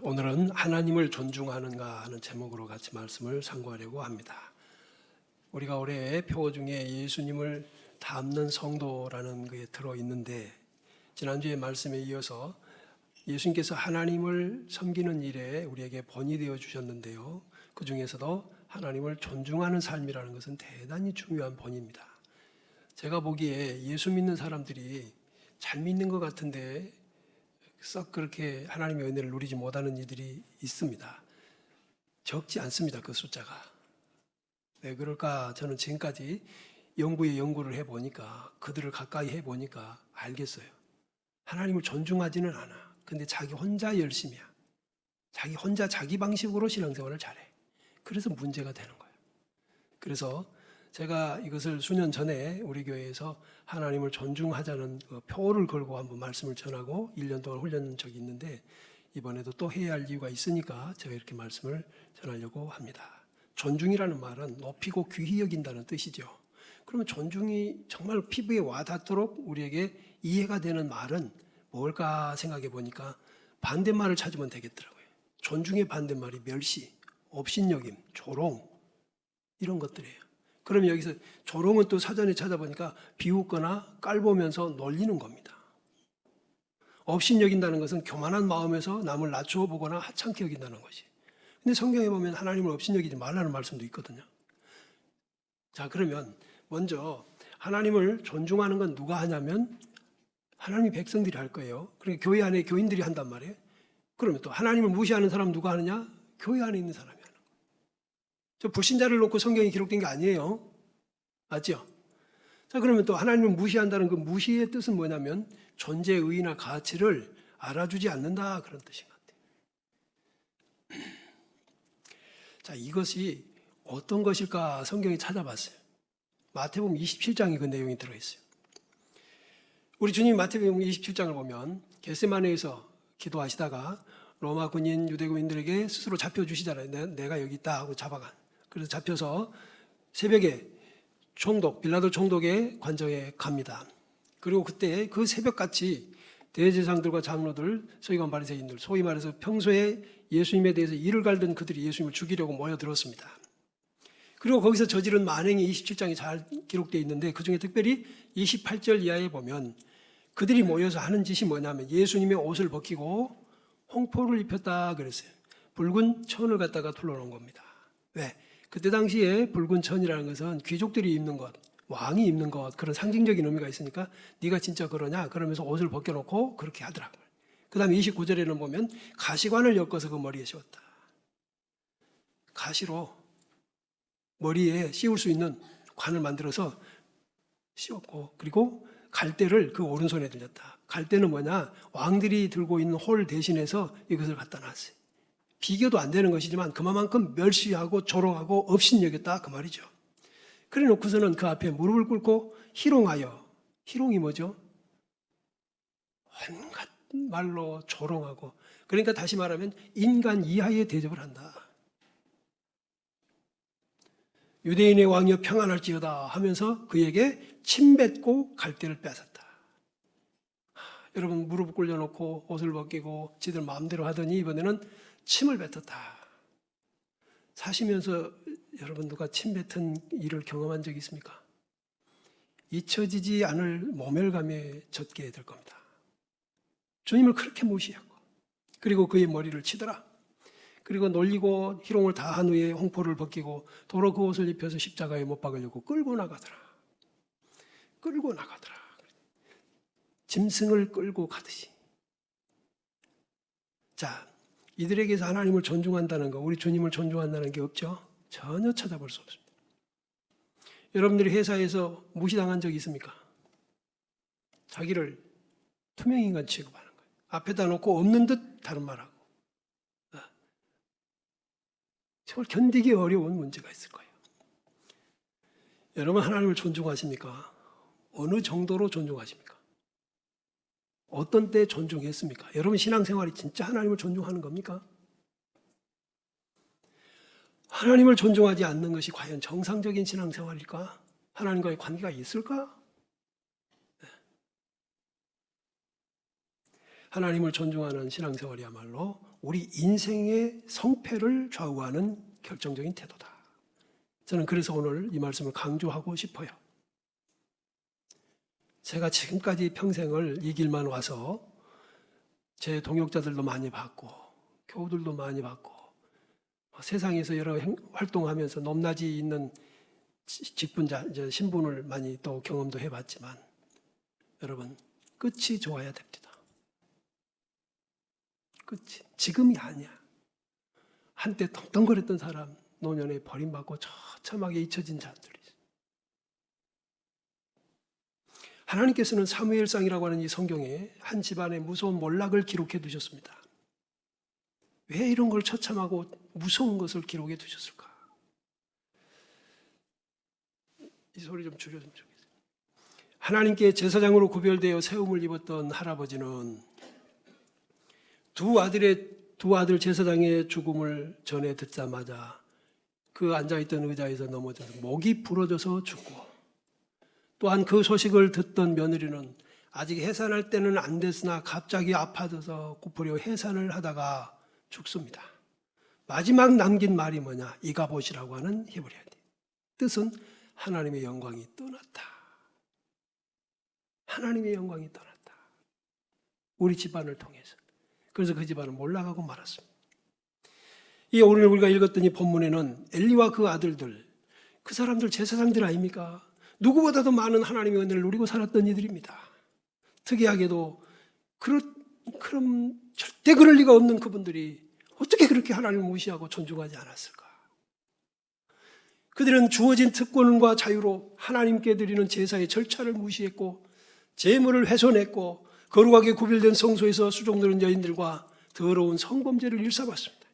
오늘은 하나님을 존중하는가 하는 제목으로 같이 말씀을 상고하려고 합니다. 우리가 올해 표어 중에 예수님을 닮는 성도라는 것에 들어있는데, 지난주에 말씀에 이어서 예수님께서 하나님을 섬기는 일에 우리에게 본이 되어 주셨는데요, 그 중에서도 하나님을 존중하는 삶이라는 것은 대단히 중요한 본입니다. 제가 보기에 예수 믿는 사람들이 잘 믿는 것 같은데 썩 그렇게 하나님의 은혜를 누리지 못하는 이들이 있습니다. 적지 않습니다, 그 숫자가. 왜 그럴까? 저는 지금까지 연구를 해보니까, 그들을 가까이 해보니까 알겠어요. 하나님을 존중하지는 않아. 근데 자기 혼자 열심이야. 자기 혼자 자기 방식으로 신앙생활을 잘해. 그래서 문제가 되는 거예요. 그래서 제가 이것을 수년 전에 우리 교회에서 하나님을 존중하자는 그 표어를 걸고 한번 말씀을 전하고 1년 동안 훈련한 적이 있는데, 이번에도 또 해야 할 이유가 있으니까 제가 이렇게 말씀을 전하려고 합니다. 존중이라는 말은 높이고 귀히 여긴다는 뜻이죠. 그러면 존중이 정말 피부에 와닿도록 우리에게 이해가 되는 말은 뭘까 생각해 보니까 반대말을 찾으면 되겠더라고요. 존중의 반대말이 멸시, 업신여김, 조롱, 이런 것들이에요. 그럼 여기서 조롱은 또 사전에 찾아보니까 비웃거나 깔보면서 놀리는 겁니다. 업신여긴다는 것은 교만한 마음에서 남을 낮추어 보거나 하찮게 여긴다는 것이. 근데 성경에 보면 하나님을 업신여기지 말라는 말씀도 있거든요. 자, 그러면 먼저 하나님을 존중하는 건 누가 하냐면 하나님의 백성들이 할 거예요. 그러니까 교회 안에 교인들이 한단 말이에요. 그러면 또 하나님을 무시하는 사람 누가 하느냐? 교회 안에 있는 사람이 하는 거예요. 저 불신자를 놓고 성경이 기록된 게 아니에요. 맞죠? 자, 그러면 또 하나님을 무시한다는 그 무시의 뜻은 뭐냐면 존재의 의의나 가치를 알아주지 않는다, 그런 뜻인 것 같아요. 자, 이것이 어떤 것일까 성경에 찾아봤어요. 마태복음 27장에 그 내용이 들어있어요. 우리 주님 마태복음 27장을 보면 겟세마네에서 기도하시다가 로마 군인 유대군인들에게 스스로 잡혀주시잖아요. 내가 여기 있다 하고 잡아간. 그래서 잡혀서 새벽에 빌라도 총독의 관저에 갑니다. 그리고 그때 그 새벽같이 대제사장들과 장로들, 서기관 바리새인들, 소위 말해서 평소에 예수님에 대해서 이를 갈던 그들이 예수님을 죽이려고 모여들었습니다. 그리고 거기서 저지른 만행이 27장에 잘 기록되어 있는데, 그중에 특별히 28절 이하에 보면 그들이 모여서 하는 짓이 뭐냐면 예수님의 옷을 벗기고 홍포를 입혔다 그랬어요. 붉은 천을 갖다가 둘러놓은 겁니다. 왜? 그때 당시에 붉은 천이라는 것은 귀족들이 입는 것, 왕이 입는 것, 그런 상징적인 의미가 있으니까 네가 진짜 그러냐? 그러면서 옷을 벗겨놓고 그렇게 하더라고요. 그 다음에 29절에는 보면 가시관을 엮어서 그 머리에 씌웠다. 가시로 머리에 씌울 수 있는 관을 만들어서 씌웠고, 그리고 갈대를 그 오른손에 들렸다. 갈대는 뭐냐? 왕들이 들고 있는 홀 대신해서 이것을 갖다 놨어요. 비교도 안 되는 것이지만 그만큼 멸시하고 조롱하고 업신여겼다, 그 말이죠. 그래 놓고서는 그 앞에 무릎을 꿇고 희롱하여, 희롱이 뭐죠? 온갖 말로 조롱하고, 그러니까 다시 말하면 인간 이하의 대접을 한다. 유대인의 왕이여 평안할지어다 하면서 그에게 침뱉고 갈대를 뺏었다. 여러분, 무릎을 꿇려놓고 옷을 벗기고 지들 마음대로 하더니 이번에는 침을 뱉었다. 사시면서 여러분 누가 침 뱉은 일을 경험한 적이 있습니까? 잊혀지지 않을 모멸감에 젖게 될 겁니다. 주님을 그렇게 무시하고, 그리고 그의 머리를 치더라. 그리고 놀리고 희롱을 다 한 후에 홍포를 벗기고 도로 그 옷을 입혀서 십자가에 못 박으려고 끌고 나가더라. 짐승을 끌고 가듯이. 자, 이들에게서 하나님을 존중한다는 거, 우리 주님을 존중한다는 게 없죠? 전혀 찾아볼 수 없습니다. 여러분들이 회사에서 무시당한 적이 있습니까? 자기를 투명인간 취급하는 거예요. 앞에다 놓고 없는 듯 다른 말하고. 정말 견디기 어려운 문제가 있을 거예요. 여러분, 하나님을 존중하십니까? 어느 정도로 존중하십니까? 어떤 때 존중했습니까? 여러분 신앙생활이 진짜 하나님을 존중하는 겁니까? 하나님을 존중하지 않는 것이 과연 정상적인 신앙생활일까? 하나님과의 관계가 있을까? 하나님을 존중하는 신앙생활이야말로 우리 인생의 성패를 좌우하는 결정적인 태도다. 저는 그래서 오늘 이 말씀을 강조하고 싶어요. 제가 지금까지 평생을 이 길만 와서 제 동역자들도 많이 봤고 교우들도 많이 봤고 세상에서 여러 활동하면서 높낮이 있는 직분자, 신분을 많이 또 경험도 해봤지만 여러분 끝이 좋아야 됩니다. 끝이 지금이 아니야. 한때 덩덩거렸던 사람 노년에 버림받고 처참하게 잊혀진 자들이 하나님께서는 사무엘상이라고 하는 이 성경에 한 집안의 무서운 몰락을 기록해 두셨습니다. 왜 이런 걸 처참하고 무서운 것을 기록해 두셨을까? 이 소리 좀 줄여주면 좋겠어요. 하나님께 제사장으로 구별되어 세움을 입었던 할아버지는 두 아들 제사장의 죽음을 전해 듣자마자 그 앉아있던 의자에서 넘어져서 목이 부러져서 죽고, 또한 그 소식을 듣던 며느리는 아직 해산할 때는 안 됐으나 갑자기 아파져서 고프려 해산을 하다가 죽습니다. 마지막 남긴 말이 뭐냐? 이가봇이라고 하는 히브리어 뜻은 하나님의 영광이 떠났다. 하나님의 영광이 떠났다. 우리 집안을 통해서. 그래서 그 집안은 몰락하고 말았습니다. 이 오늘 우리가 읽었던 이 본문에는 엘리와 그 아들들, 그 사람들 제사장들 아닙니까? 누구보다도 많은 하나님의 은혜를 누리고 살았던 이들입니다. 특이하게도 그럼 절대 그럴 리가 없는 그분들이 어떻게 그렇게 하나님을 무시하고 존중하지 않았을까? 그들은 주어진 특권과 자유로 하나님께 드리는 제사의 절차를 무시했고 제물을 훼손했고 거룩하게 구별된 성소에서 수종드는 여인들과 더러운 성범죄를 일삼았습니다.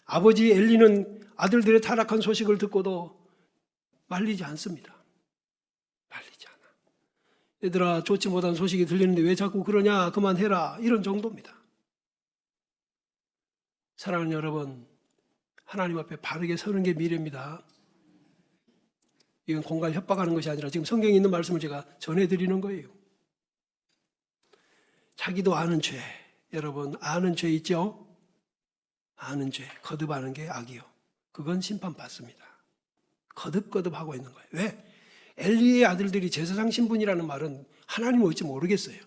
아버지 엘리는 아들들의 타락한 소식을 듣고도 말리지 않습니다. 말리지 않아. 얘들아, 좋지 못한 소식이 들리는데 왜 자꾸 그러냐? 그만해라. 이런 정도입니다. 사랑하는 여러분, 하나님 앞에 바르게 서는 게 미래입니다. 이건 공갈 협박하는 것이 아니라 지금 성경에 있는 말씀을 제가 전해드리는 거예요. 자기도 아는 죄, 여러분 아는 죄 있죠? 아는 죄, 거듭하는 게 악이요. 그건 심판받습니다. 거듭거듭하고 있는 거예요. 왜? 엘리의 아들들이 제사장 신분이라는 말은 하나님은 어찌 모르겠어요.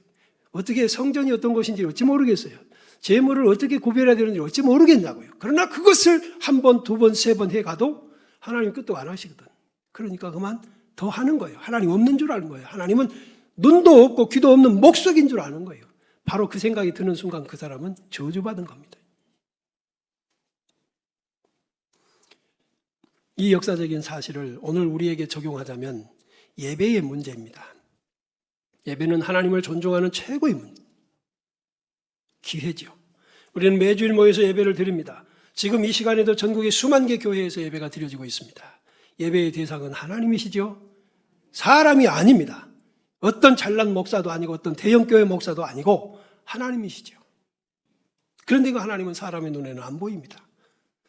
어떻게 성전이 어떤 것인지 어찌 모르겠어요. 제물을 어떻게 구별해야 되는지 어찌 모르겠냐고요. 그러나 그것을 한 번, 두 번, 세 번 해가도 하나님 끝도 안 하시거든. 그러니까 그만 더 하는 거예요. 하나님 없는 줄 아는 거예요. 하나님은 눈도 없고 귀도 없는 목석인 줄 아는 거예요. 바로 그 생각이 드는 순간 그 사람은 저주받은 겁니다. 이 역사적인 사실을 오늘 우리에게 적용하자면 예배의 문제입니다. 예배는 하나님을 존중하는 최고의 문제. 기회죠. 우리는 매주일 모여서 예배를 드립니다. 지금 이 시간에도 전국의 수만 개 교회에서 예배가 드려지고 있습니다. 예배의 대상은 하나님이시죠. 사람이 아닙니다. 어떤 잘난 목사도 아니고 어떤 대형교회 목사도 아니고 하나님이시죠. 그런데 그 하나님은 사람의 눈에는 안 보입니다.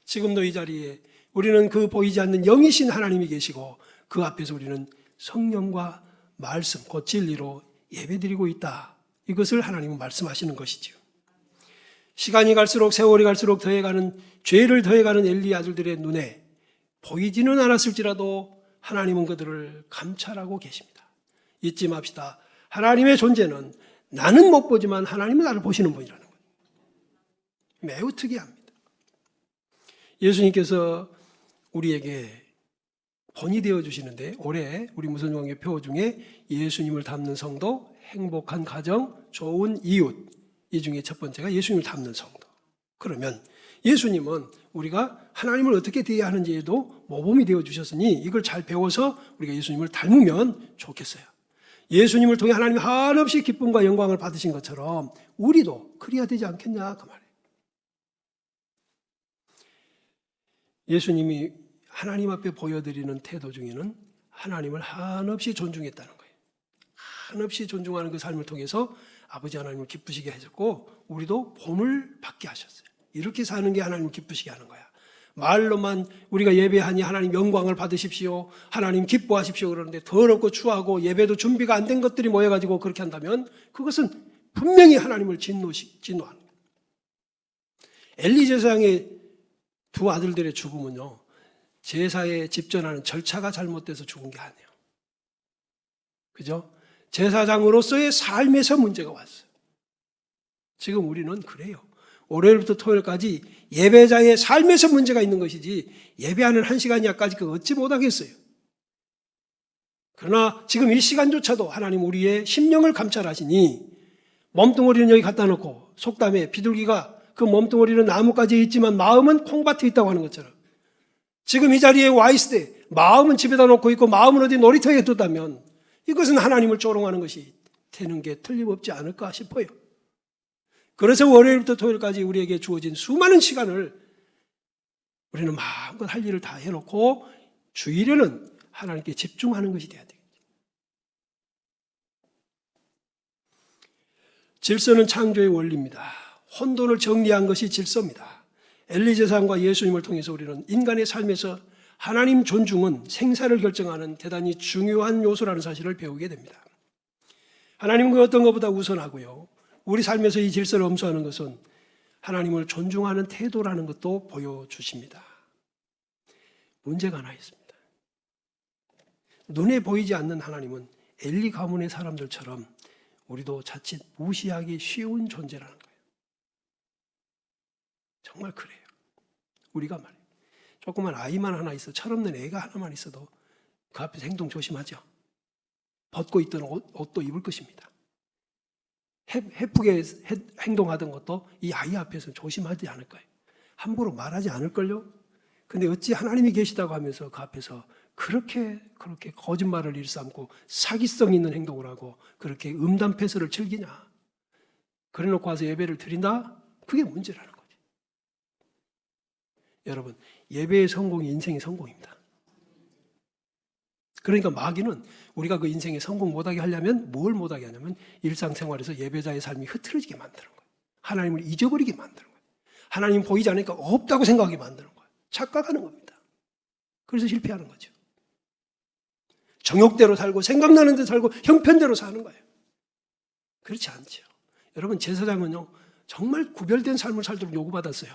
지금도 이 자리에 우리는 그 보이지 않는 영이신 하나님이 계시고 그 앞에서 우리는 성령과 말씀, 곧 진리로 예배드리고 있다. 이것을 하나님은 말씀하시는 것이죠. 시간이 갈수록 세월이 갈수록 더해가는 죄를 더해가는 엘리 아들들의 눈에 보이지는 않았을지라도 하나님은 그들을 감찰하고 계십니다. 잊지 맙시다. 하나님의 존재는 나는 못 보지만 하나님은 나를 보시는 분이라는 거예요. 매우 특이합니다. 예수님께서 우리에게 본이 되어주시는데 올해 우리 무선종교 중에 예수님을 닮는 성도, 행복한 가정, 좋은 이웃, 이 중에 첫 번째가 예수님을 닮는 성도. 그러면 예수님은 우리가 하나님을 어떻게 대해야 하는지에도 모범이 되어주셨으니 이걸 잘 배워서 우리가 예수님을 닮으면 좋겠어요. 예수님을 통해 하나님이 한없이 기쁨과 영광을 받으신 것처럼 우리도 그래야 되지 않겠냐 그 말이에요. 예수님이 하나님 앞에 보여드리는 태도 중에는 하나님을 한없이 존중했다는 거예요. 한없이 존중하는 그 삶을 통해서 아버지 하나님을 기쁘시게 하셨고 우리도 본을 받게 하셨어요. 이렇게 사는 게 하나님을 기쁘시게 하는 거야. 말로만 우리가 예배하니 하나님 영광을 받으십시오, 하나님 기뻐하십시오 그러는데 더럽고 추하고 예배도 준비가 안 된 것들이 모여가지고 그렇게 한다면 그것은 분명히 하나님을 진노하는 거예요. 엘리 제사장의 두 아들들의 죽음은요, 제사에 집전하는 절차가 잘못돼서 죽은 게 아니에요. 그죠? 제사장으로서의 삶에서 문제가 왔어요. 지금 우리는 그래요. 월요일부터 토요일까지 예배자의 삶에서 문제가 있는 것이지 예배하는 1시간 이하까지 그거 얻지 못하겠어요. 그러나 지금 이 시간조차도 하나님 우리의 심령을 감찰하시니 몸뚱어리는 여기 갖다 놓고 속담에 비둘기가 그 몸뚱어리는 나무까지 있지만 마음은 콩밭에 있다고 하는 것처럼 지금 이 자리에 와 있을 때 마음은 집에다 놓고 있고 마음은 어디 놀이터에 뒀다면 이것은 하나님을 조롱하는 것이 되는 게 틀림없지 않을까 싶어요. 그래서 월요일부터 토요일까지 우리에게 주어진 수많은 시간을 우리는 마음껏 할 일을 다 해놓고 주일에는 하나님께 집중하는 것이 돼야 되겠죠. 질서는 창조의 원리입니다. 혼돈을 정리한 것이 질서입니다. 엘리 제사장과 예수님을 통해서 우리는 인간의 삶에서 하나님 존중은 생사를 결정하는 대단히 중요한 요소라는 사실을 배우게 됩니다. 하나님은 그 어떤 것보다 우선하고요. 우리 삶에서 이 질서를 엄수하는 것은 하나님을 존중하는 태도라는 것도 보여주십니다. 문제가 하나 있습니다. 눈에 보이지 않는 하나님은 엘리 가문의 사람들처럼 우리도 자칫 무시하기 쉬운 존재라는 거예요. 정말 그래요. 우리가 말이에요. 조그만 아이만 하나 있어, 철없는 애가 하나만 있어도 그 앞에서 행동 조심하죠. 벗고 있던 옷도 입을 것입니다. 해프게 행동하던 것도 이 아이 앞에서 조심하지 않을 거예요. 함부로 말하지 않을걸요? 근데 어찌 하나님이 계시다고 하면서 그 앞에서 그렇게 거짓말을 일삼고 사기성 있는 행동을 하고 그렇게 음담패설을 즐기냐? 그래 놓고 와서 예배를 드린다? 그게 문제라는 거죠. 여러분, 예배의 성공이 인생의 성공입니다. 그러니까 마귀는 우리가 그 인생의 성공 못하게 하려면 뭘 못하게 하냐면 일상생활에서 예배자의 삶이 흐트러지게 만드는 거예요. 하나님을 잊어버리게 만드는 거예요. 하나님 보이지 않으니까 없다고 생각하게 만드는 거예요. 착각하는 겁니다. 그래서 실패하는 거죠. 정욕대로 살고 생각나는 대로 살고 형편대로 사는 거예요. 그렇지 않죠. 여러분, 제사장은요 정말 구별된 삶을 살도록 요구받았어요.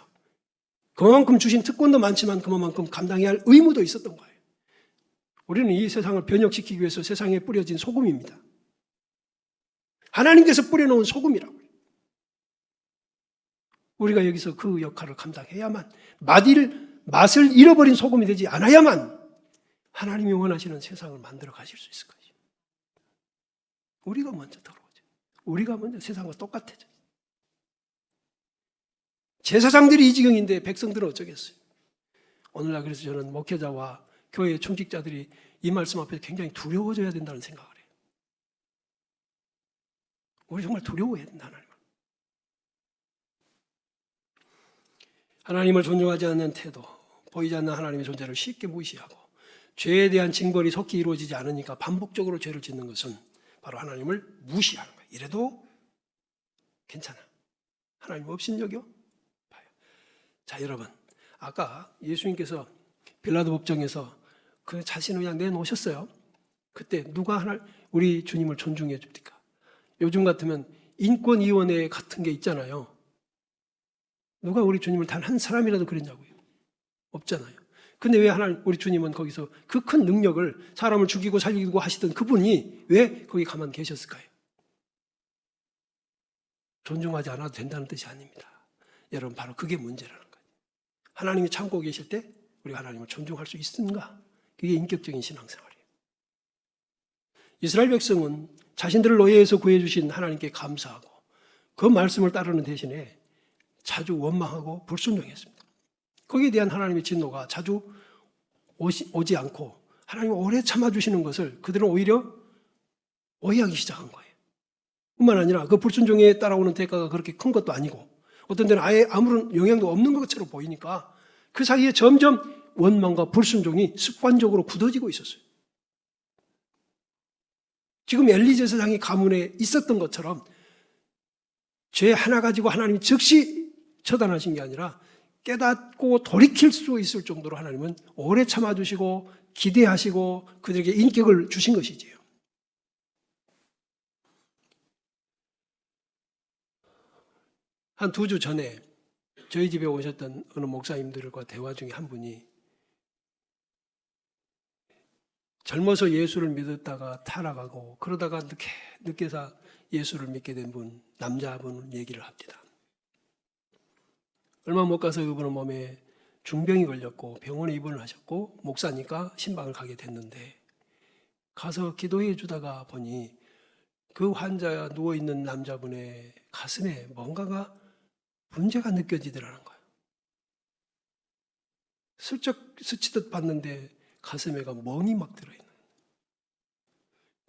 그만큼 주신 특권도 많지만 그만큼 감당해야 할 의무도 있었던 거예요. 우리는 이 세상을 변혁시키기 위해서 세상에 뿌려진 소금입니다. 하나님께서 뿌려놓은 소금이라고요. 우리가 여기서 그 역할을 감당해야만 맛을 잃어버린 소금이 되지 않아야만 하나님이 원하시는 세상을 만들어 가실 수 있을 것이죠. 우리가 먼저 들어오죠. 우리가 먼저 세상과 똑같아져요. 제사장들이 이 지경인데 백성들은 어쩌겠어요. 오늘날 그래서 저는 목회자와 교회 충직자들이 이 말씀 앞에서 굉장히 두려워져야 된다는 생각을 해요. 우리 정말 두려워해야 된다, 하나님을. 하나님을 존중하지 않는 태도, 보이지 않는 하나님의 존재를 쉽게 무시하고 죄에 대한 징벌이 속히 이루어지지 않으니까 반복적으로 죄를 짓는 것은 바로 하나님을 무시하는 거예요. 이래도 괜찮아. 하나님 업신여겨? 봐요. 자, 여러분, 아까 예수님께서 빌라도 법정에서 그 자신을 그냥 내놓으셨어요. 그때 누가 우리 주님을 존중해 줍니까? 요즘 같으면 인권위원회 같은 게 있잖아요. 누가 우리 주님을 단 한 사람이라도 그랬냐고요? 없잖아요. 근데 왜 우리 주님은 거기서 그 큰 능력을 사람을 죽이고 살리고 하시던 그분이 왜 거기 가만 계셨을까요? 존중하지 않아도 된다는 뜻이 아닙니다. 여러분, 바로 그게 문제라는 거예요. 하나님이 참고 계실 때 우리가 하나님을 존중할 수 있는가? 그게 인격적인 신앙생활이에요. 이스라엘 백성은 자신들을 노예에서 구해주신 하나님께 감사하고 그 말씀을 따르는 대신에 자주 원망하고 불순종했습니다. 거기에 대한 하나님의 진노가 자주 오지 않고 하나님이 오래 참아주시는 것을 그들은 오히려 오해하기 시작한 거예요. 뿐만 아니라 그 불순종에 따라오는 대가가 그렇게 큰 것도 아니고 어떤 데는 아예 아무런 영향도 없는 것처럼 보이니까 그 사이에 점점 원망과 불순종이 습관적으로 굳어지고 있었어요. 지금 엘리 제사장이 가문에 있었던 것처럼 죄 하나 가지고 하나님이 즉시 처단하신 게 아니라 깨닫고 돌이킬 수 있을 정도로 하나님은 오래 참아주시고 기대하시고 그들에게 인격을 주신 것이지요. 한 2주 전에 저희 집에 오셨던 어느 목사님들과 대화 중에 한 분이 젊어서 예수를 믿었다가 타락하고 그러다가 늦게서 예수를 믿게 된 분, 남자분 얘기를 합니다. 얼마 못 가서 그분은 몸에 중병이 걸렸고 병원에 입원을 하셨고 목사니까 신방을 가게 됐는데 가서 기도해 주다가 보니 그 환자 누워있는 남자분의 가슴에 뭔가가 문제가 느껴지더라는 거예요. 슬쩍 스치듯 봤는데 가슴에가 멍이 막 들어있는 거예요.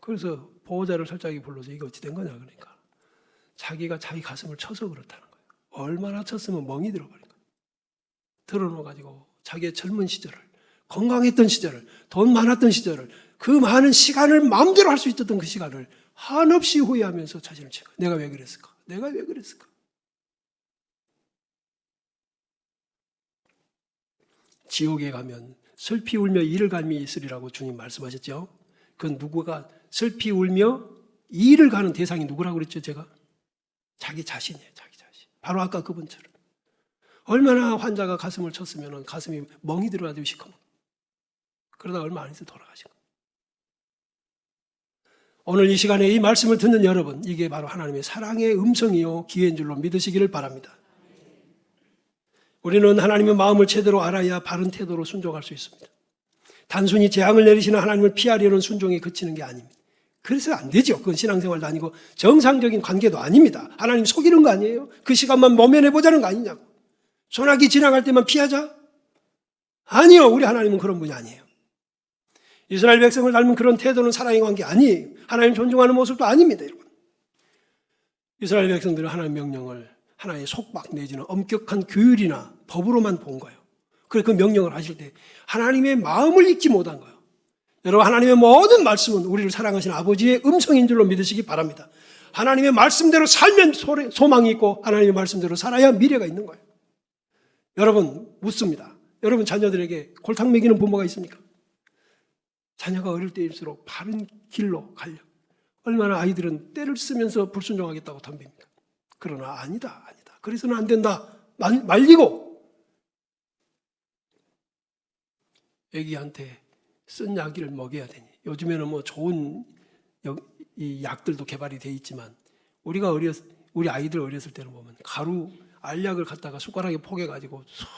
그래서 보호자를 살짝이 불러서 이거 어찌 된 거냐 그러니까 자기가 자기 가슴을 쳐서 그렇다는 거예요. 얼마나 쳤으면 멍이 들어버린 거예요. 들어놓아가지고 자기의 젊은 시절을, 건강했던 시절을, 돈 많았던 시절을, 그 많은 시간을 마음대로 할 수 있었던 그 시간을 한없이 후회하면서 자신을 치고 내가 왜 그랬을까? 내가 왜 그랬을까? 지옥에 가면 슬피 울며 이를 갈미 있으리라고 주님 말씀하셨죠. 그건 누구가 슬피 울며 이를 가는 대상이 누구라고 그랬죠 제가? 자기 자신이에요. 자기 자신. 바로 아까 그분처럼. 얼마나 환자가 가슴을 쳤으면 가슴이 멍이 들어가지고 시커먼. 그러다 얼마 안 해서 돌아가신 거예요. 오늘 이 시간에 이 말씀을 듣는 여러분, 이게 바로 하나님의 사랑의 음성이요 기회인 줄로 믿으시기를 바랍니다. 우리는 하나님의 마음을 제대로 알아야 바른 태도로 순종할 수 있습니다. 단순히 재앙을 내리시는 하나님을 피하려는 순종에 그치는 게 아닙니다. 그래서 안 되죠. 그건 신앙생활도 아니고 정상적인 관계도 아닙니다. 하나님 속이는 거 아니에요? 그 시간만 모면해보자는 거 아니냐고. 소나기 지나갈 때만 피하자? 아니요. 우리 하나님은 그런 분이 아니에요. 이스라엘 백성을 닮은 그런 태도는 사랑의 관계 아니에요. 하나님 존중하는 모습도 아닙니다. 여러분. 이스라엘 백성들은 하나님의 명령을 하나의 속박 내지는 엄격한 규율이나 법으로만 본 거예요. 그래서 그 명령을 하실 때 하나님의 마음을 잊지 못한 거예요. 여러분 하나님의 모든 말씀은 우리를 사랑하시는 아버지의 음성인 줄로 믿으시기 바랍니다. 하나님의 말씀대로 살면 소망이 있고 하나님의 말씀대로 살아야 미래가 있는 거예요. 여러분 묻습니다. 여러분 자녀들에게 골탕 먹이는 부모가 있습니까? 자녀가 어릴 때일수록 바른 길로 가려 얼마나 아이들은 때를 쓰면서 불순종하겠다고 덤빕니까? 그러나 아니다. 그래서는 안 된다. 말리고 애기한테 쓴 약을 먹여야 되니. 요즘에는 뭐 좋은 이 약들도 개발이 돼 있지만 우리 아이들 어렸을 때는 보면 가루 알약을 갖다가 숟가락에 포개가지고 쏙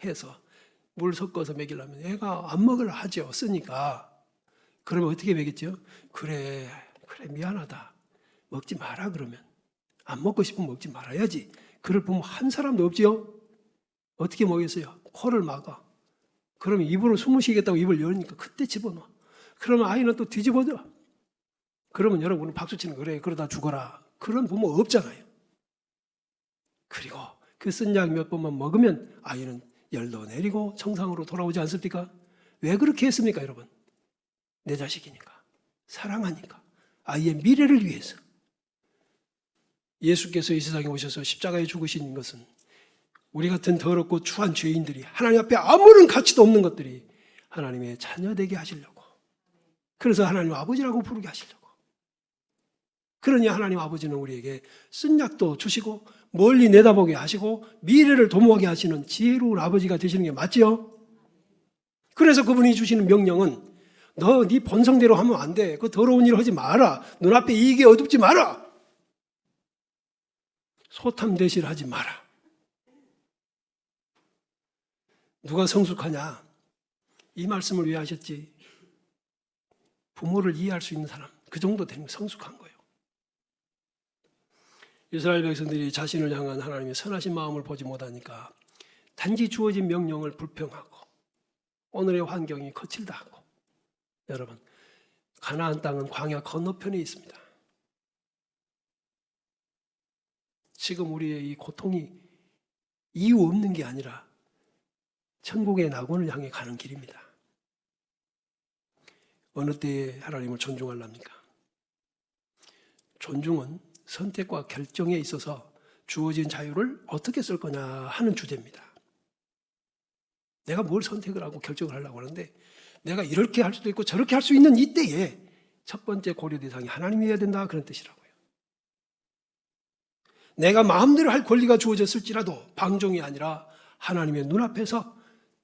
해서 물 섞어서 먹이려면 애가 안 먹으려 하죠. 쓰니까. 그러면 어떻게 먹겠죠? 그래 미안하다. 먹지 마라 그러면. 안 먹고 싶으면 먹지 말아야지. 그럴 보면 한 사람도 없지요? 어떻게 먹겠어요? 코를 막아. 그러면 입으로 숨을 쉬겠다고 입을 열니까 그때 집어넣어. 그러면 아이는 또 뒤집어져. 그러면 여러분은 박수치는 그래 그러다 죽어라. 그런 부모 없잖아요. 그리고 그 쓴 약 몇 번만 먹으면 아이는 열도 내리고 정상으로 돌아오지 않습니까? 왜 그렇게 했습니까 여러분? 내 자식이니까. 사랑하니까. 아이의 미래를 위해서. 예수께서 이 세상에 오셔서 십자가에 죽으신 것은 우리 같은 더럽고 추한 죄인들이 하나님 앞에 아무런 가치도 없는 것들이 하나님의 자녀 되게 하시려고. 그래서 하나님 아버지라고 부르게 하시려고. 그러니 하나님 아버지는 우리에게 쓴 약도 주시고 멀리 내다보게 하시고 미래를 도모하게 하시는 지혜로운 아버지가 되시는 게 맞지요? 그래서 그분이 주시는 명령은 너 네 본성대로 하면 안 돼. 그 더러운 일 하지 마라. 눈앞에 이익이 어둡지 마라. 소탐 대실하지 마라. 누가 성숙하냐? 이 말씀을 왜 하셨지? 부모를 이해할 수 있는 사람, 그 정도 되면 성숙한 거예요. 이스라엘 백성들이 자신을 향한 하나님의 선하신 마음을 보지 못하니까 단지 주어진 명령을 불평하고 오늘의 환경이 거칠다고. 여러분, 가나안 땅은 광야 건너편에 있습니다. 지금 우리의 이 고통이 이유 없는 게 아니라 천국의 낙원을 향해 가는 길입니다. 어느 때에 하나님을 존중하랍니까? 존중은 선택과 결정에 있어서 주어진 자유를 어떻게 쓸 거냐 하는 주제입니다. 내가 뭘 선택을 하고 결정을 하려고 하는데 내가 이렇게 할 수도 있고 저렇게 할 수 있는 이때에 첫 번째 고려 대상이 하나님이어야 된다 그런 뜻이라고요. 내가 마음대로 할 권리가 주어졌을지라도 방종이 아니라 하나님의 눈앞에서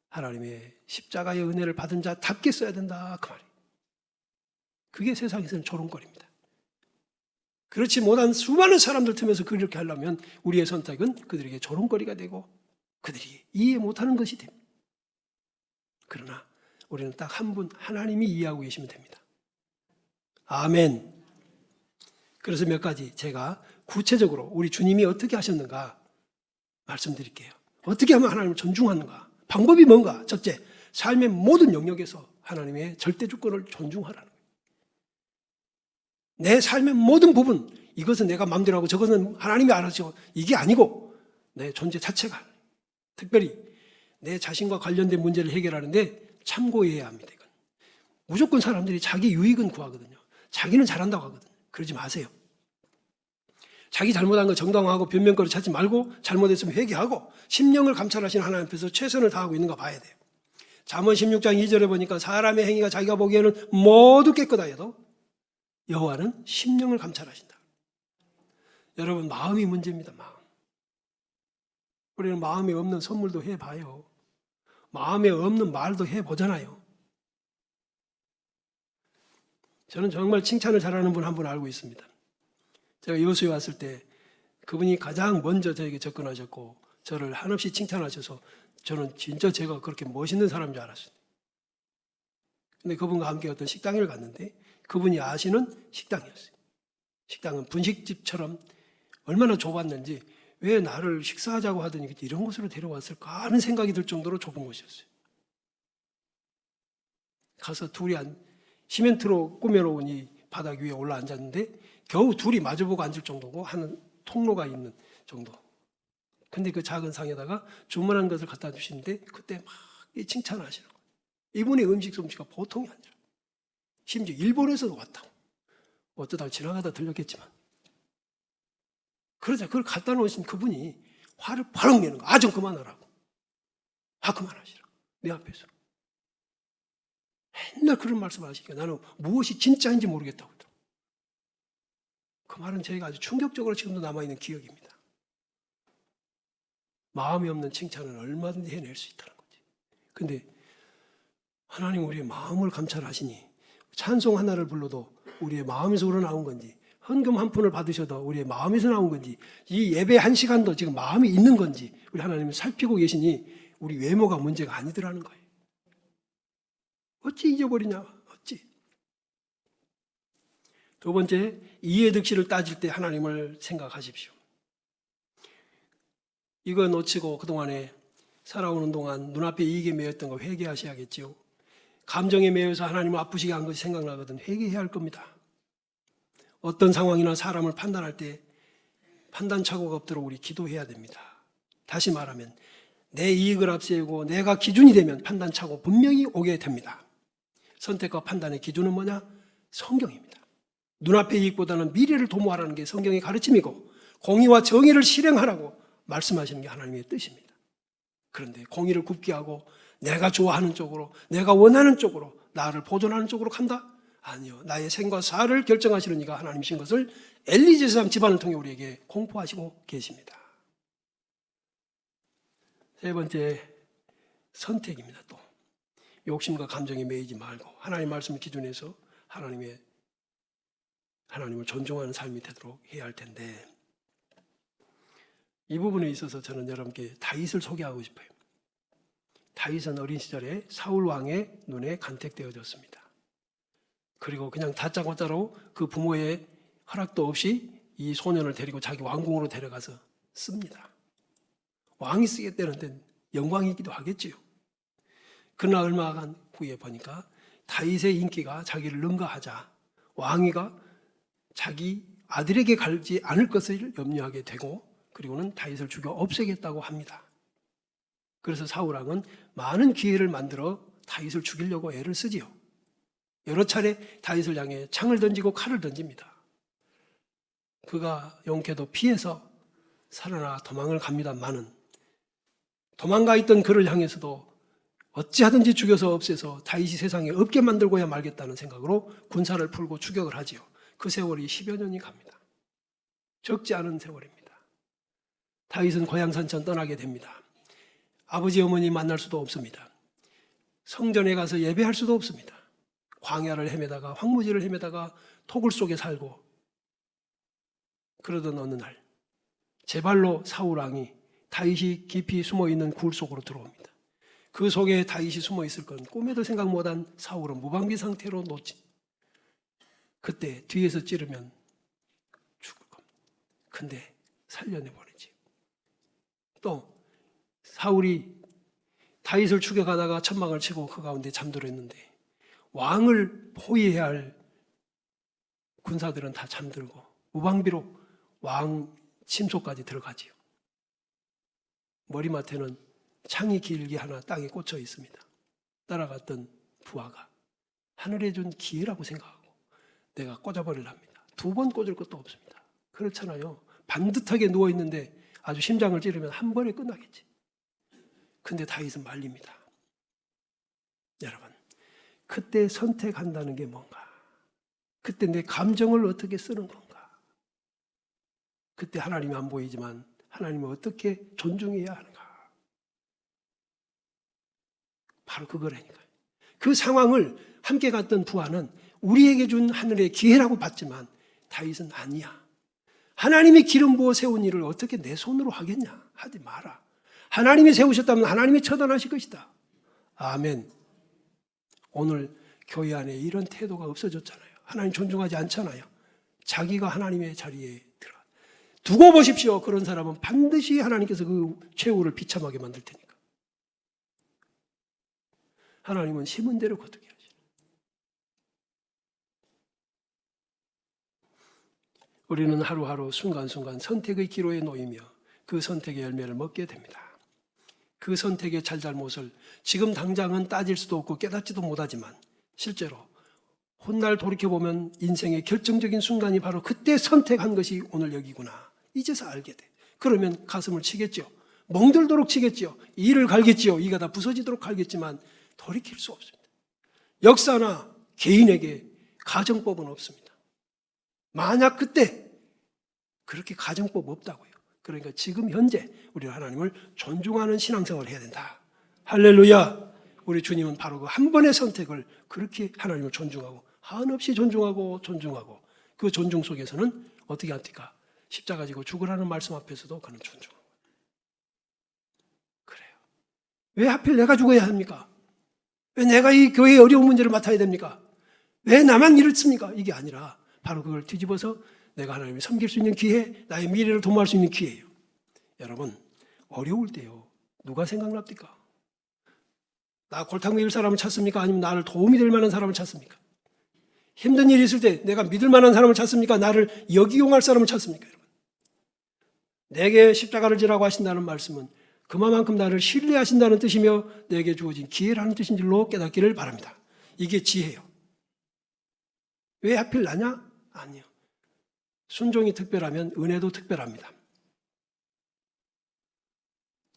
하나님의 십자가의 은혜를 받은 자답게 써야 된다, 그 말이에요. 그게 세상에서는 조롱거리입니다. 그렇지 못한 수많은 사람들 틈에서 그렇게 하려면 우리의 선택은 그들에게 조롱거리가 되고 그들이 이해 못하는 것이 됩니다. 그러나 우리는 딱 한 분, 하나님이 이해하고 계시면 됩니다. 아멘. 그래서 몇 가지 제가 구체적으로 우리 주님이 어떻게 하셨는가 말씀드릴게요. 어떻게 하면 하나님을 존중하는가? 방법이 뭔가? 첫째, 삶의 모든 영역에서 하나님의 절대 주권을 존중하라는 거예요. 내 삶의 모든 부분, 이것은 내가 마음대로 하고 저것은 하나님이 알아서 이게 아니고 내 존재 자체가, 특별히 내 자신과 관련된 문제를 해결하는데 참고해야 합니다. 이건. 무조건 사람들이 자기 유익은 구하거든요. 자기는 잘한다고 하거든요. 그러지 마세요. 자기 잘못한 거 정당화하고 변명거리 찾지 말고 잘못했으면 회개하고 심령을 감찰하시는 하나님 앞에서 최선을 다하고 있는가 봐야 돼요. 잠언 16장 2절에 보니까 사람의 행위가 자기가 보기에는 모두 깨끗하여도 여호와는 심령을 감찰하신다. 여러분, 마음이 문제입니다. 마음. 우리는 마음에 없는 선물도 해봐요. 마음에 없는 말도 해보잖아요. 저는 정말 칭찬을 잘하는 분 한 분 알고 있습니다. 제가 여수에 왔을 때 그분이 가장 먼저 저에게 접근하셨고 저를 한없이 칭찬하셔서 저는 진짜 제가 그렇게 멋있는 사람인 줄 알았어요. 근데 그분과 함께 어떤 식당을 갔는데 그분이 아시는 식당이었어요. 식당은 분식집처럼 얼마나 좁았는지 왜 나를 식사하자고 하더니 이런 곳으로 데려왔을까 하는 생각이 들 정도로 좁은 곳이었어요. 가서 둘이 시멘트로 꾸며놓은 이 바닥 위에 올라 앉았는데 겨우 둘이 마주보고 앉을 정도고 하는 통로가 있는 정도. 근데 그 작은 상에다가 주문한 것을 갖다 주시는데 그때 막 칭찬하시는 거예요. 이분의 음식 솜씨가 보통이 아니라 심지어 일본에서도 왔다고. 어쩌다가 지나가다 들렸겠지만. 그러자 그걸 갖다 놓으신 그분이 화를 바로 내는 거야. 좀 그만하라고. 그만하시라고. 내 앞에서. 맨날 그런 말씀을 하시니까 나는 무엇이 진짜인지 모르겠다고 하더라고요. 그 말은 저희가 아주 충격적으로 지금도 남아있는 기억입니다. 마음이 없는 칭찬은 얼마든지 해낼 수 있다는 거지. 근데 하나님 우리의 마음을 감찰하시니 찬송 하나를 불러도 우리의 마음에서 우러나온 건지 헌금 한 푼을 받으셔도 우리의 마음에서 나온 건지 이 예배 한 시간도 지금 마음이 있는 건지 우리 하나님을 살피고 계시니 우리 외모가 문제가 아니더라는 거예요. 어찌 잊어버리냐? 어찌? 두 번째, 이해 득실을 따질 때 하나님을 생각하십시오. 이거 놓치고 그동안에 살아오는 동안 눈앞에 이익에 매였던 거 회개하셔야겠지요. 감정에 매여서 하나님을 아프시게 한 것이 생각나거든 회개해야 할 겁니다. 어떤 상황이나 사람을 판단할 때 판단착오가 없도록 우리 기도해야 됩니다. 다시 말하면 내 이익을 앞세우고 내가 기준이 되면 판단착오 분명히 오게 됩니다. 선택과 판단의 기준은 뭐냐? 성경입니다. 눈앞의 이익보다는 미래를 도모하라는 게 성경의 가르침이고 공의와 정의를 실행하라고 말씀하시는 게 하나님의 뜻입니다. 그런데 공의를 굽게 하고 내가 좋아하는 쪽으로 내가 원하는 쪽으로 나를 보존하는 쪽으로 간다? 아니요. 나의 생과 사를 결정하시는 이가 하나님이신 것을 엘리 제사장 집안을 통해 우리에게 공포하시고 계십니다. 세 번째, 선택입니다. 또 욕심과 감정에 매이지 말고 하나님 말씀을 기준해서 하나님을 존중하는 삶이 되도록 해야 할 텐데 이 부분에 있어서 저는 여러분께 다윗을 소개하고 싶어요. 다윗은 어린 시절에 사울 왕의 눈에 간택되어졌습니다. 그리고 그냥 다짜고짜로 그 부모의 허락도 없이 이 소년을 데리고 자기 왕궁으로 데려가서 씁니다. 왕이 쓰겠다는 데는 영광이기도 하겠지요. 그러나 얼마 후에 보니까 다윗의 인기가 자기를 능가하자 왕위가 자기 아들에게 갈지 않을 것을 염려하게 되고 그리고는 다윗을 죽여 없애겠다고 합니다. 그래서 사울 왕은 많은 기회를 만들어 다윗을 죽이려고 애를 쓰지요. 여러 차례 다윗을 향해 창을 던지고 칼을 던집니다. 그가 용케도 피해서 살아나 도망을 갑니다마는 도망가 있던 그를 향해서도 어찌하든지 죽여서 없애서 다윗이 세상에 없게 만들고야 말겠다는 생각으로 군사를 풀고 추격을 하지요. 그 세월이 10여 년이 갑니다. 적지 않은 세월입니다. 다윗은 고향산천 떠나게 됩니다. 아버지 어머니 만날 수도 없습니다. 성전에 가서 예배할 수도 없습니다. 광야를 헤매다가 황무지를 헤매다가 토굴 속에 살고, 그러던 어느 날 제 발로 사울 왕이 다윗이 깊이 숨어있는 굴 속으로 들어옵니다. 그 속에 다윗이 숨어있을 건 꿈에도 생각 못한 사울은 무방비 상태로 놓지. 그때 뒤에서 찌르면 죽을 겁니다. 근데 살려내보내지. 또 사울이 다윗을 추격하다가 천막을 치고 그 가운데 잠들었는데 왕을 포위해야 할 군사들은 다 잠들고 무방비로 왕 침소까지 들어가지요. 머리맡에는 창이 길게 하나 땅에 꽂혀 있습니다. 따라갔던 부하가 하늘에 준 기회라고 생각하고 내가 꽂아버리랍니다. 2번 꽂을 것도 없습니다. 그렇잖아요. 반듯하게 누워있는데 아주 심장을 찌르면 한 번에 끝나겠지. 근데 다윗은 말립니다. 여러분, 그때 선택한다는 게 뭔가? 그때 내 감정을 어떻게 쓰는 건가? 그때 하나님이 안 보이지만 하나님을 어떻게 존중해야 하는가? 바로 그거라니까요. 그 상황을 함께 갔던 부하는 우리에게 준 하늘의 기회라고 봤지만 다윗은 아니야. 하나님이 기름 부어 세운 일을 어떻게 내 손으로 하겠냐? 하지 마라. 하나님이 세우셨다면 하나님이 처단하실 것이다. 아멘. 오늘 교회 안에 이런 태도가 없어졌잖아요. 하나님 존중하지 않잖아요. 자기가 하나님의 자리에 들어가. 두고 보십시오. 그런 사람은 반드시 하나님께서 그 최후를 비참하게 만들 테니까. 하나님은 심은 대로 거두게 하시죠. 우리는 하루하루 순간순간 선택의 기로에 놓이며 그 선택의 열매를 먹게 됩니다. 그 선택의 잘잘못을 지금 당장은 따질 수도 없고 깨닫지도 못하지만 실제로 훗날 돌이켜보면 인생의 결정적인 순간이 바로 그때 선택한 것이 오늘 여기구나. 이제서 알게 돼. 그러면 가슴을 치겠죠. 멍들도록 치겠죠. 이를 갈겠지요. 이가 다 부서지도록 갈겠지만 돌이킬 수 없습니다. 역사나 개인에게 가정법은 없습니다. 만약 그때 그렇게 가정법 없다고요. 그러니까 지금 현재 우리 하나님을 존중하는 신앙생활을 해야 된다. 할렐루야. 우리 주님은 바로 그 한 번의 선택을 그렇게 하나님을 존중하고 한없이 존중하고 그 존중 속에서는 어떻게 합니까? 십자가 지고 죽으라는 말씀 앞에서도 그는 존중하고. 그래요. 왜 하필 내가 죽어야 합니까? 왜 내가 이 교회의 어려운 문제를 맡아야 됩니까? 왜 나만 이렇습니까? 이게 아니라 바로 그걸 뒤집어서 내가 하나님을 섬길 수 있는 기회, 나의 미래를 도모할 수 있는 기회예요. 여러분, 어려울 때요. 누가 생각납니까? 나 골탕 먹일 사람을 찾습니까? 아니면 나를 도움이 될 만한 사람을 찾습니까? 힘든 일이 있을 때 내가 믿을 만한 사람을 찾습니까? 나를 역이용할 사람을 찾습니까? 여러분? 내게 십자가를 지라고 하신다는 말씀은 그만큼 나를 신뢰하신다는 뜻이며 내게 주어진 기회라는 뜻인 줄로 깨닫기를 바랍니다. 이게 지혜예요. 왜 하필 나냐? 아니요. 순종이 특별하면 은혜도 특별합니다.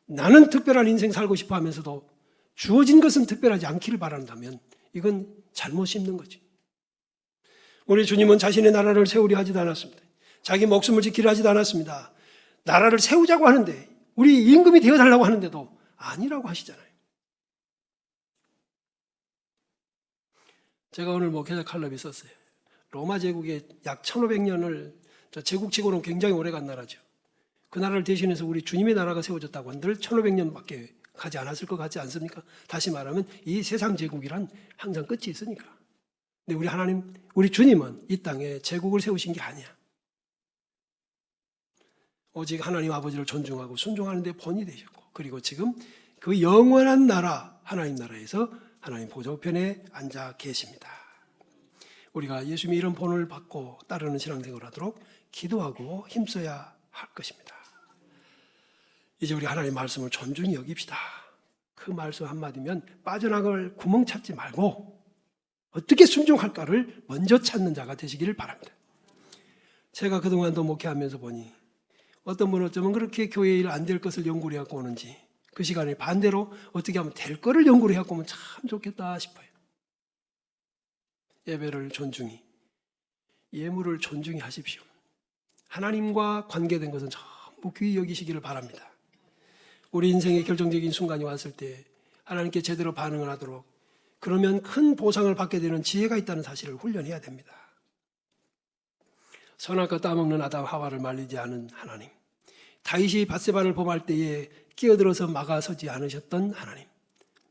나는 특별한 인생 살고 싶어 하면서도 주어진 것은 특별하지 않기를 바란다면 이건 잘못 심는 거지. 우리 주님은 자신의 나라를 세우려 하지도 않았습니다. 자기 목숨을 지키려 하지도 않았습니다. 나라를 세우자고 하는데 우리 임금이 되어달라고 하는데도 아니라고 하시잖아요. 제가 오늘 목회자 칼럼이 썼어요. 로마 제국의 약 1500년을 제국치고는 굉장히 오래간 나라죠. 그 나라를 대신해서 우리 주님의 나라가 세워졌다고 한들 1500년밖에 가지 않았을 것 같지 않습니까? 다시 말하면 이 세상 제국이란 항상 끝이 있으니까. 근데 우리 하나님, 우리 주님은 이 땅에 제국을 세우신 게 아니야. 오직 하나님 아버지를 존중하고 순종하는 데 본이 되셨고, 그리고 지금 그 영원한 나라, 하나님 나라에서 하나님 보좌우편에 앉아 계십니다. 우리가 예수님의 이런 본을 받고 따르는 신앙생활을 하도록 기도하고 힘써야 할 것입니다. 이제 우리 하나님 말씀을 존중히 여깁시다. 그 말씀 한마디면 빠져나갈 구멍 찾지 말고 어떻게 순종할까를 먼저 찾는 자가 되시기를 바랍니다. 제가 그동안도 목회하면서 보니 어떤 분은 어쩌면 그렇게 교회 일 안 될 것을 연구를 해갖고 오는지 그 시간에 반대로 어떻게 하면 될 거를 연구를 해갖고 오면 참 좋겠다 싶어요. 예배를 존중히, 예물을 존중히 하십시오. 하나님과 관계된 것은 전부 전부 귀히 여기시기를 바랍니다. 우리 인생의 결정적인 순간이 왔을 때 하나님께 제대로 반응을 하도록, 그러면 큰 보상을 받게 되는 지혜가 있다는 사실을 훈련해야 됩니다. 선악과 따먹는 아담 하와를 말리지 않은 하나님, 다윗이 밧세바를 범할 때에 끼어들어서 막아서지 않으셨던 하나님,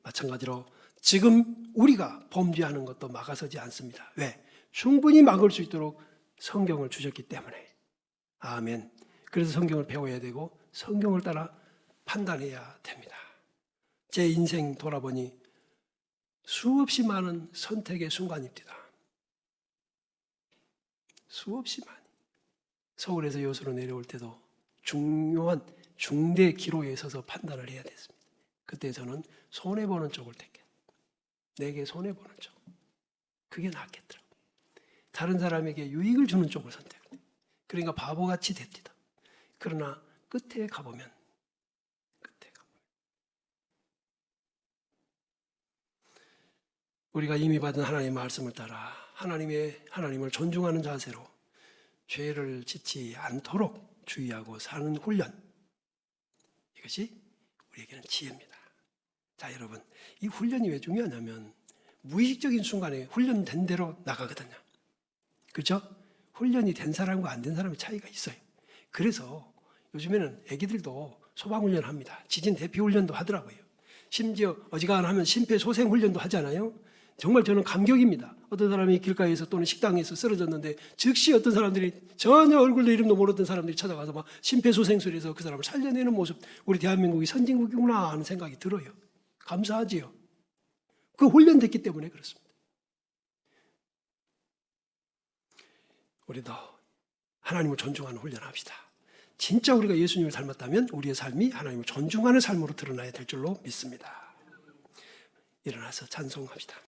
마찬가지로 지금 우리가 범죄하는 것도 막아서지 않습니다. 왜? 충분히 막을 수 있도록 성경을 주셨기 때문에. 아멘. 그래서 성경을 배워야 되고 성경을 따라 판단해야 됩니다. 제 인생 돌아보니 수없이 많은 선택의 순간입니다. 수없이 많이. 서울에서 여수로 내려올 때도 중요한 중대 기로에 서서 판단을 해야 됐습니다. 그때 저는 손해보는 쪽을 택했어요. 내게 손해보는 쪽. 그게 낫겠더라고요. 다른 사람에게 유익을 주는 쪽을 선택해요. 그러니까 바보같이 됩니다. 그러나 끝에 가보면 우리가 이미 받은 하나님의 말씀을 따라 하나님을 존중하는 자세로 죄를 짓지 않도록 주의하고 사는 훈련, 이것이 우리에게는 지혜입니다. 자, 여러분, 이 훈련이 왜 중요하냐면 무의식적인 순간에 훈련된 대로 나가거든요. 그렇죠? 훈련이 된 사람과 안 된 사람의 차이가 있어요. 그래서 요즘에는 애기들도 소방훈련 합니다. 지진 대피 훈련도 하더라고요. 심지어 어지간하면 심폐소생 훈련도 하잖아요. 정말 저는 감격입니다. 어떤 사람이 길가에서 또는 식당에서 쓰러졌는데 즉시 어떤 사람들이 전혀 얼굴도 이름도 모르던 사람들이 찾아가서 막 심폐소생술을 해서 그 사람을 살려내는 모습, 우리 대한민국이 선진국이구나 하는 생각이 들어요. 감사하지요. 그 훈련됐기 때문에 그렇습니다. 우리도 하나님을 존중하는 훈련합시다. 진짜 우리가 예수님을 닮았다면 우리의 삶이 하나님을 존중하는 삶으로 드러나야 될 줄로 믿습니다. 일어나서 찬송합시다.